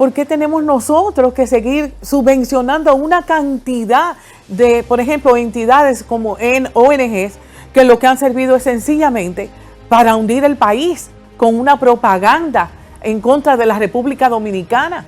¿Por qué tenemos nosotros que seguir subvencionando una cantidad de, por ejemplo, entidades como ONGs que lo que han servido es sencillamente para hundir el país con una propaganda en contra de la República Dominicana?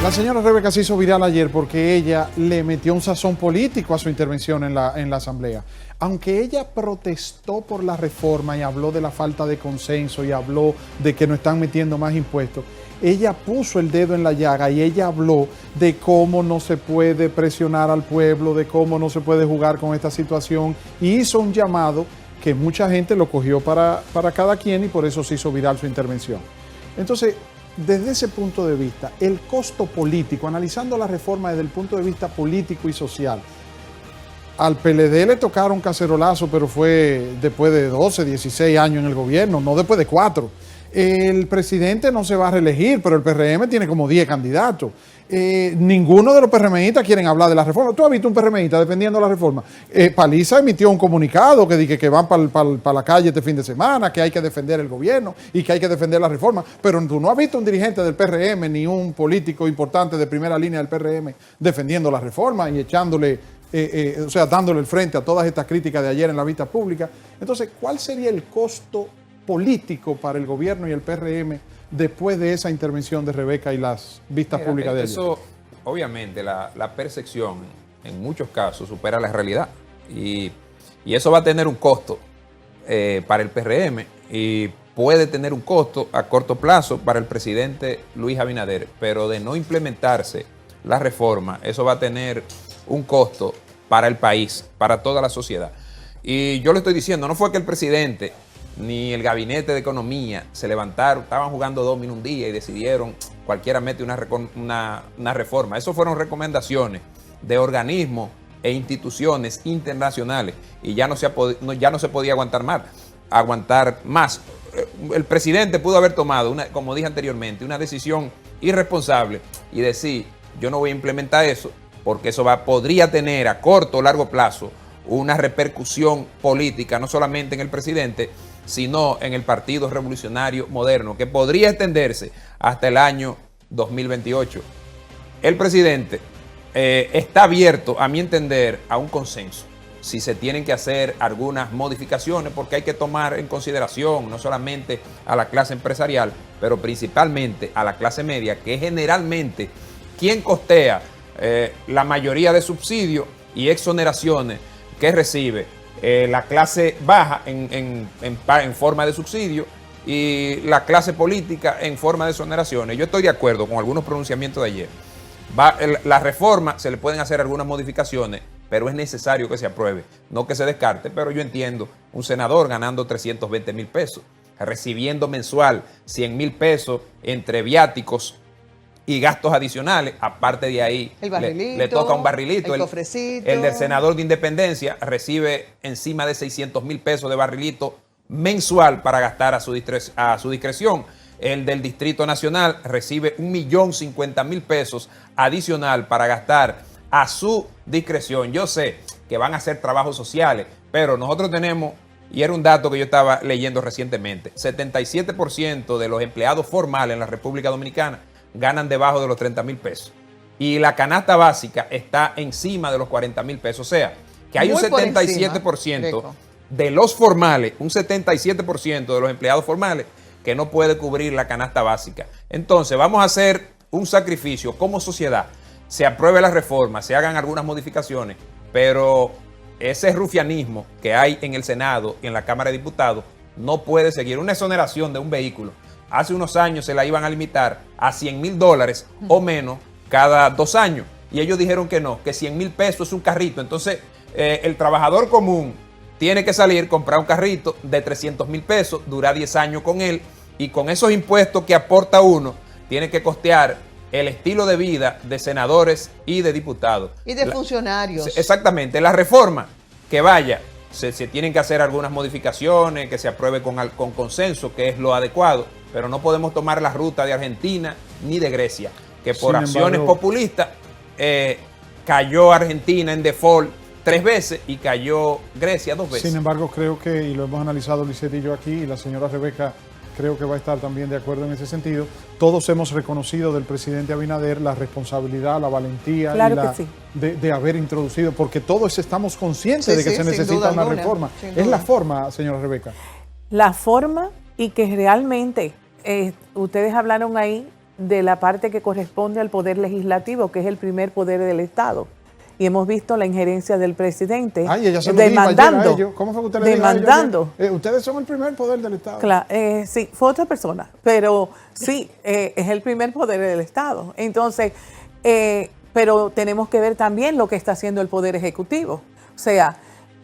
La señora Rebeca se hizo viral ayer porque ella le metió un sazón político a su intervención en la asamblea. Aunque ella protestó por la reforma y habló de la falta de consenso y habló de que no están metiendo más impuestos, ella puso el dedo en la llaga y ella habló de cómo no se puede presionar al pueblo, de cómo no se puede jugar con esta situación, y hizo un llamado que mucha gente lo cogió para cada quien, y por eso se hizo viral su intervención. Entonces, desde ese punto de vista, el costo político, analizando la reforma desde el punto de vista político y social, al PLD le tocaron cacerolazo, pero fue después de 12, 16 años en el gobierno, no después de 4. El presidente no se va a reelegir, pero el PRM tiene como 10 candidatos. Ninguno de los PRMistas quieren hablar de la reforma. ¿Tú has visto un PRMista defendiendo la reforma? Paliza emitió un comunicado que dice que van para la calle este fin de semana, que hay que defender el gobierno y que hay que defender la reforma, pero tú no has visto un dirigente del PRM ni un político importante de primera línea del PRM defendiendo la reforma y echándole, o sea, dándole el frente a todas estas críticas de ayer en la vista pública. Entonces, ¿cuál sería el costo político para el gobierno y el PRM después de esa intervención de Rebeca y las vistas públicas de ayer? Eso, obviamente, la percepción en muchos casos supera la realidad, y eso va a tener un costo para el PRM, y puede tener un costo a corto plazo para el presidente Luis Abinader, pero de no implementarse la reforma, eso va a tener un costo para el país, para toda la sociedad. Y yo le estoy diciendo, no fue que el presidente ni el gabinete de economía se levantaron, estaban jugando dominó un día y decidieron cualquiera mete una reforma. Eso fueron recomendaciones de organismos e instituciones internacionales, y ya no se podía aguantar más. El presidente pudo haber tomado, como dije anteriormente, una decisión irresponsable y decir, yo no voy a implementar eso, porque eso podría tener a corto o largo plazo una repercusión política, no solamente en el presidente, sino en el Partido Revolucionario Moderno, que podría extenderse hasta el año 2028. El presidente está abierto, a mi entender, a un consenso. Si se tienen que hacer algunas modificaciones, porque hay que tomar en consideración no solamente a la clase empresarial, pero principalmente a la clase media, que es generalmente quien costea la mayoría de subsidios y exoneraciones que recibe la clase baja en forma de subsidio y la clase política en forma de exoneraciones. Yo estoy de acuerdo con algunos pronunciamientos de ayer. La reforma se le pueden hacer algunas modificaciones, pero es necesario que se apruebe, no que se descarte. Pero yo entiendo un senador ganando 320,000 pesos, recibiendo mensual 100,000 pesos entre viáticos y gastos adicionales. Aparte de ahí, le toca un barrilito. El cofrecito. El del senador de Independencia recibe encima de 600,000 pesos de barrilito mensual para gastar a su discreción. El del Distrito Nacional recibe 1,050,000 pesos adicional para gastar a su discreción. Yo sé que van a hacer trabajos sociales, pero nosotros tenemos, y era un dato que yo estaba leyendo recientemente, 77% de los empleados formales en la República Dominicana ganan debajo de los 30,000 pesos. Y la canasta básica está encima de los 40,000 pesos. O sea, que hay un 77% de los formales, un 77% de los empleados formales que no puede cubrir la canasta básica. Entonces, vamos a hacer un sacrificio como sociedad. Se apruebe la reforma, se hagan algunas modificaciones, pero ese rufianismo que hay en el Senado y en la Cámara de Diputados no puede seguir. Una exoneración de un vehículo, hace unos años se la iban a limitar a $100,000 o menos cada 2 años. Y ellos dijeron que no, que 100,000 pesos es un carrito. Entonces, el trabajador común tiene que salir, comprar un carrito de 300,000 pesos, durar 10 años con él, y con esos impuestos que aporta uno, tiene que costear el estilo de vida de senadores y de diputados. Y de funcionarios. Exactamente. La reforma que vaya, se tienen que hacer algunas modificaciones, que se apruebe con consenso, que es lo adecuado, pero no podemos tomar la ruta de Argentina ni de Grecia, que por acciones populistas cayó Argentina en default 3 veces y cayó Grecia 2 veces. Sin embargo, creo que, y lo hemos analizado Lisette y yo aquí, y la señora Rebeca creo que va a estar también de acuerdo en ese sentido. Todos hemos reconocido del presidente Abinader la responsabilidad, la valentía Claro y la, que sí. de haber introducido, porque todos estamos conscientes Sí, de que sí, se sin necesita duda una alguna, reforma. sin Es la duda. forma, señora Rebeca. La forma y que realmente, ustedes hablaron ahí de la parte que corresponde al poder legislativo, que es el primer poder del Estado. Y hemos visto la injerencia del presidente Ay, ella se lo dijo ayer a demandando. ellos. ¿Cómo fue que usted le dijo a ellos Demandando. ayer? Ustedes son el primer poder del Estado. Sí, fue otra persona, pero sí, es el primer poder del Estado. Entonces, pero tenemos que ver también lo que está haciendo el Poder Ejecutivo. O sea,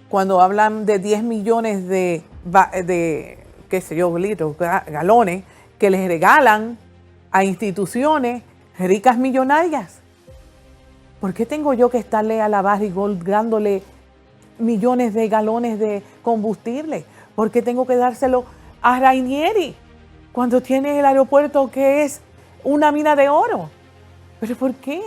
cuando hablan de 10 millones de qué sé yo, litros, galones, que les regalan a instituciones ricas millonarias. ¿Por qué tengo yo que estarle a la Barrigold dándole millones de galones de combustible? ¿Por qué tengo que dárselo a Rainieri cuando tiene el aeropuerto que es una mina de oro? ¿Pero por qué?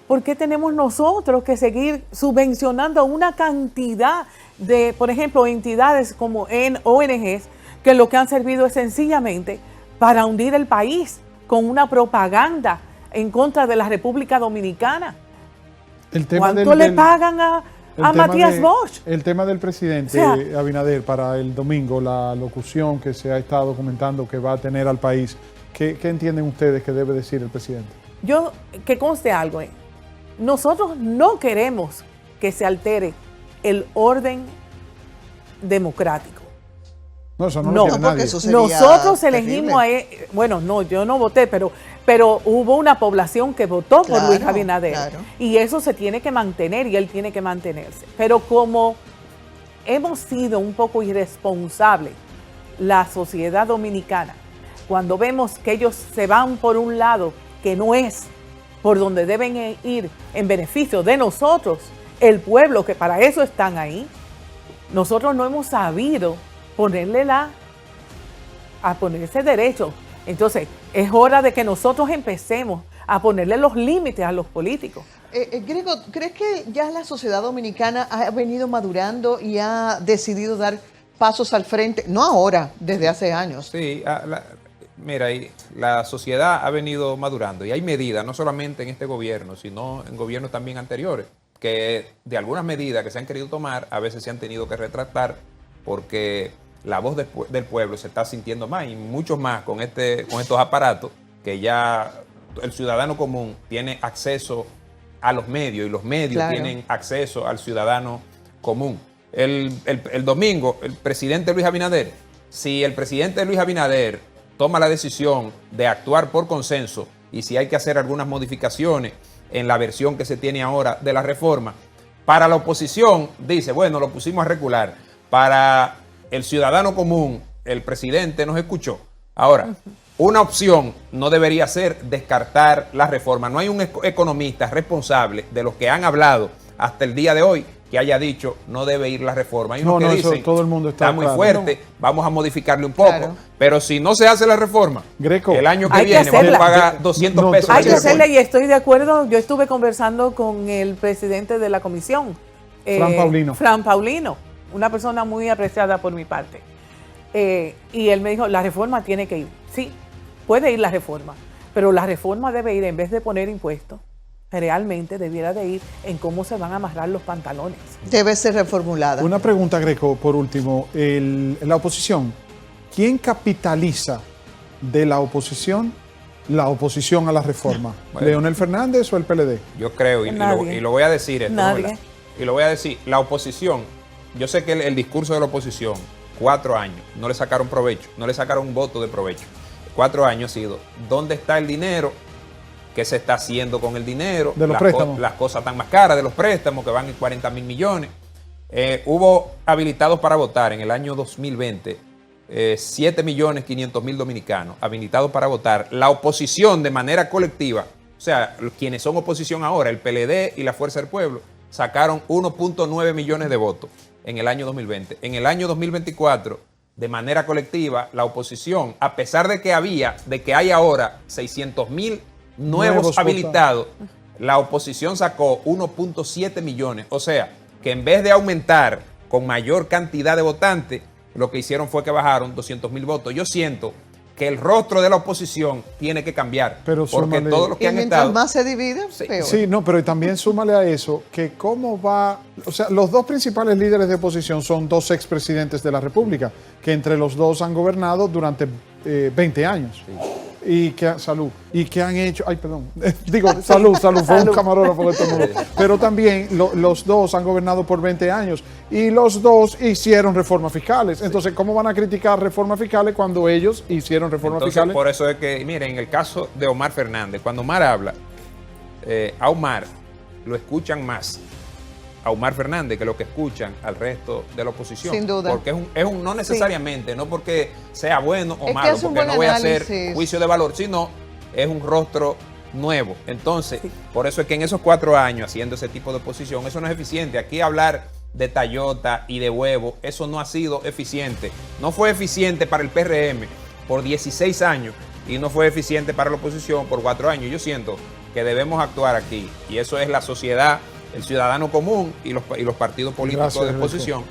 ¿Por qué tenemos nosotros que seguir subvencionando una cantidad de, por ejemplo, entidades como en ONGs que lo que han servido es sencillamente para hundir el país con una propaganda en contra de la República Dominicana? ¿Cuánto le pagan a Matías Bosch? El tema del presidente Abinader para el domingo, la locución que se ha estado comentando que va a tener al país, ¿qué entienden ustedes que debe decir el presidente? Que conste algo, nosotros no queremos que se altere el orden democrático. No, eso no lo quiere nadie. Eso sería nosotros terrible. elegimos bueno, no, yo no voté, pero hubo una población que votó por Luis Abinader. Claro. Y eso se tiene que mantener y él tiene que mantenerse. Pero como hemos sido un poco irresponsables, la sociedad dominicana, cuando vemos que ellos se van por un lado que no es por donde deben ir en beneficio de nosotros, el pueblo, que para eso están ahí, nosotros no hemos sabido a ponerse derecho. Entonces, es hora de que nosotros empecemos a ponerle los límites a los políticos. Grego, ¿crees que ya la sociedad dominicana ha venido madurando y ha decidido dar pasos al frente? No ahora, desde hace años. Sí, mira, la sociedad ha venido madurando y hay medidas, no solamente en este gobierno, sino en gobiernos también anteriores, que de algunas medidas que se han querido tomar, a veces se han tenido que retractar porque la voz del pueblo se está sintiendo más y mucho más con estos aparatos que ya el ciudadano común tiene acceso a los medios y los medios tienen acceso al ciudadano común. El domingo, el presidente Luis Abinader, si el presidente Luis Abinader toma la decisión de actuar por consenso y si hay que hacer algunas modificaciones en la versión que se tiene ahora de la reforma, para la oposición dice, bueno, lo pusimos a recular. Para el ciudadano común, el presidente nos escuchó. Ahora, una opción no debería ser descartar la reforma. No hay un economista responsable de los que han hablado hasta el día de hoy que haya dicho no debe ir la reforma. Hay unos que dicen, eso todo el mundo está muy claro. fuerte, vamos a modificarle un poco. Claro. Pero si no se hace la reforma, Greco, el año que hay que viene vamos a hacerla. pagar 200 pesos. Hay que de hacerla reforma. y estoy de acuerdo. Yo estuve conversando con el presidente de la comisión, Fran Paulino, una persona muy apreciada por mi parte. Y él me dijo, la reforma tiene que ir. Sí, puede ir la reforma, pero la reforma debe ir, en vez de poner impuestos, realmente debiera de ir en cómo se van a amarrar los pantalones. Debe ser reformulada. Una pregunta, Greco, por último. La oposición, ¿quién capitaliza de la oposición a la reforma? Bueno. ¿Leonel Fernández o el PLD? Yo creo, y lo voy a decir esto, Nadie. ¿verdad? Y lo voy a decir, la oposición, yo sé que el discurso de la oposición, 4 años, no le sacaron provecho, no le sacaron un voto de provecho. 4 años ha sido, ¿dónde está el dinero? ¿Qué se está haciendo con el dinero? De los préstamos. Las cosas tan más caras de los préstamos que van en 40 mil millones. Hubo habilitados para votar en el año 2020 7.500.000 dominicanos habilitados para votar. La oposición de manera colectiva, o sea, quienes son oposición ahora, el PLD y la Fuerza del Pueblo, sacaron 1.9 millones de votos en el año 2020. En el año 2024, de manera colectiva, la oposición, a pesar de que hay ahora 600.000 nuevos habilitados, la oposición sacó 1.7 millones. O sea, que en vez de aumentar con mayor cantidad de votantes, lo que hicieron fue que bajaron 200.000 votos. Yo siento que el rostro de la oposición tiene que cambiar. Pero porque súmale- todos los que Y han mientras estado... más se divide, peor. Sí, no, pero también súmale a eso que cómo va, o sea, los dos principales líderes de oposición son dos expresidentes de la República, que entre los dos han gobernado durante 20 años. Y que, salud, y que han hecho, ay, perdón, digo, salud, fue un camarógrafo de estornudo. Pero también los dos han gobernado por 20 años y los dos hicieron reformas fiscales. Entonces, ¿cómo van a criticar reformas fiscales cuando ellos hicieron reformas Entonces, fiscales? por eso es que, miren, en el caso de Omar Fernández, cuando Omar habla, a Omar lo escuchan más a Omar Fernández que lo que escuchan al resto de la oposición. Sin duda. Porque no necesariamente, no porque sea bueno o Es que malo, hace un porque buen no voy a hacer análisis. juicio de valor, sino es un rostro nuevo. Entonces, por eso es que en esos 4 años haciendo ese tipo de oposición, eso no es eficiente. Aquí hablar de Tayota y de huevo, eso no ha sido eficiente. No fue eficiente para el PRM por 16 años y no fue eficiente para la oposición por 4 años. Yo siento que debemos actuar aquí y eso es la sociedad, el ciudadano común y los partidos políticos Gracias, de oposición,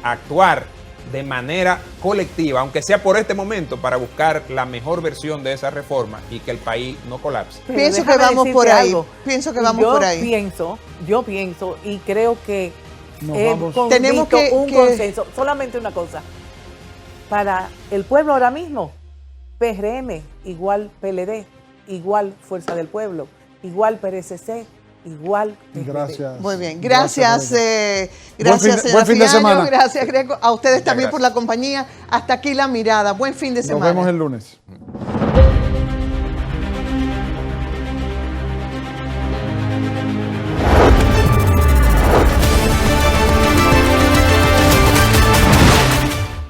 actuar de manera colectiva, aunque sea por este momento, para buscar la mejor versión de esa reforma y que el país no colapse. Pero Pienso que déjame vamos decirte por ahí. algo. Pienso que vamos por ahí. Yo pienso y creo que Nos he vamos. convisto Tenemos que- un que- consenso. Solamente una cosa. Para el pueblo ahora mismo, PRM igual PLD, igual Fuerza del Pueblo, igual PRCC, igual PRD. Gracias. Muy bien, gracias, Rebeca. gracias, buen fin de señora Fiallo, semana. gracias, Greco, a ustedes Muchas también por gracias. la compañía. Hasta aquí la mirada. Buen fin de Nos semana. vemos el lunes.